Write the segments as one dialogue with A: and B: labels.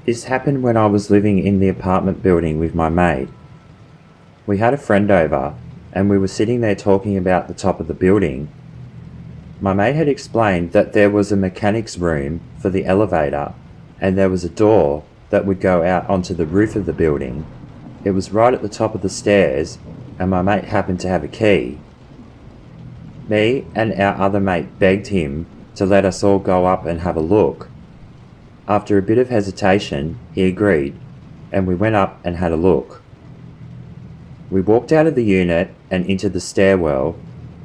A: This happened when I was living in the apartment building with my mate. We had a friend over, and we were sitting there talking about the top of the building. My mate had explained that there was a mechanic's room for the elevator, and there was a door that would go out onto the roof of the building. It was right at the top of the stairs, and my mate happened to have a key. Me and our other mate begged him to let us all go up and have a look. After a bit of hesitation, he agreed, and we went up and had a look. We walked out of the unit and into the stairwell.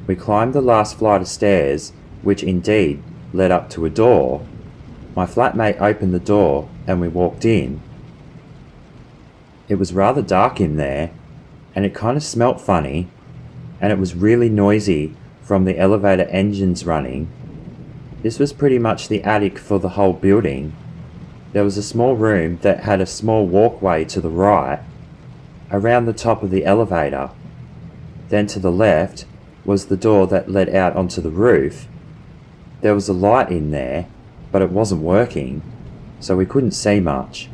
A: We climbed the last flight of stairs, which indeed led up to a door. My flatmate opened the door and we walked in. It was rather dark in there, and it kind of smelt funny, and it was really noisy from the elevator engines running. This was pretty much the attic for the whole building. There was a small room that had a small walkway to the right, around the top of the elevator. Then to the left was the door that led out onto the roof. There was a light in there, but it wasn't working, so we couldn't see much.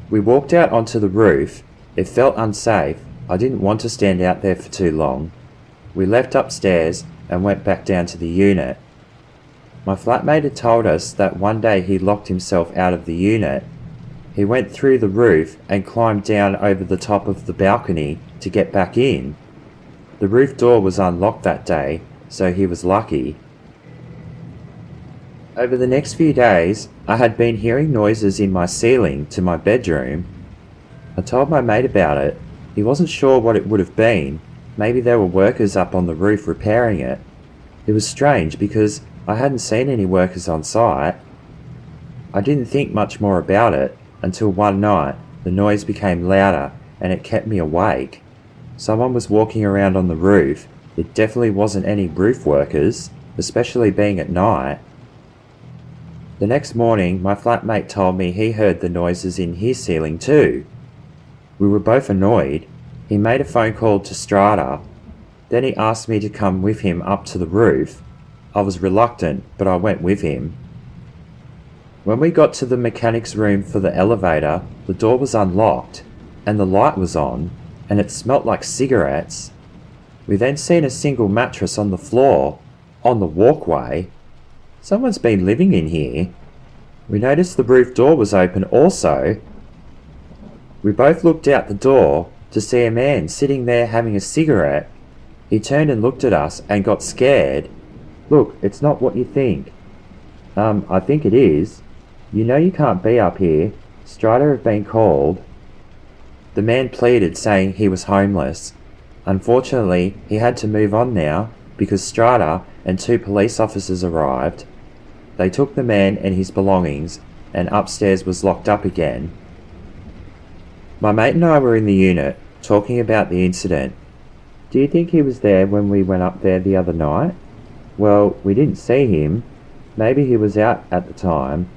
A: We walked out onto the roof. It felt unsafe. I didn't want to stand out there for too long. We left upstairs and went back down to the unit. My flatmate had told us that one day he locked himself out of the unit. He went through the roof and climbed down over the top of the balcony to get back in. The roof door was unlocked that day, so he was lucky. Over the next few days, I had been hearing noises in my ceiling to my bedroom. I told my mate about it. He wasn't sure what it would have been. Maybe there were workers up on the roof repairing it. It was strange because I hadn't seen any workers on site. I didn't think much more about it until one night the noise became louder and it kept me awake. Someone was walking around on the roof. It definitely wasn't any roof workers, especially being at night. The next morning, my flatmate told me he heard the noises in his ceiling too. We were both annoyed. He made a phone call to Strata. Then he asked me to come with him up to the roof. I was reluctant, but I went with him. When we got to the mechanic's room for the elevator, the door was unlocked, and the light was on, and it smelt like cigarettes. We then seen a single mattress on the floor, on the walkway. Someone's been living in here. We noticed the roof door was open also. We both looked out the door to see a man sitting there having a cigarette. He turned and looked at us and got scared. Look, it's not what you think. I think it is. You know you can't be up here. Strata have been called. The man pleaded, saying he was homeless. Unfortunately, he had to move on now because Strata and 2 police officers arrived. They took the man and his belongings, and upstairs was locked up again. My mate and I were in the unit, talking about the incident. Do you think he was there when we went up there the other night? Well, we didn't see him. Maybe he was out at the time.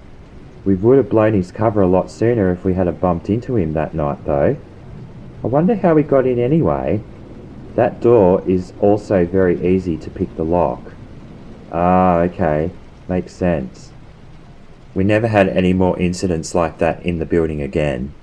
A: We would have blown his cover a lot sooner if we had bumped into him that night though. I wonder how he got in anyway. That door is also very easy to pick the lock. Ah, okay. Makes sense. We never had any more incidents like that in the building again.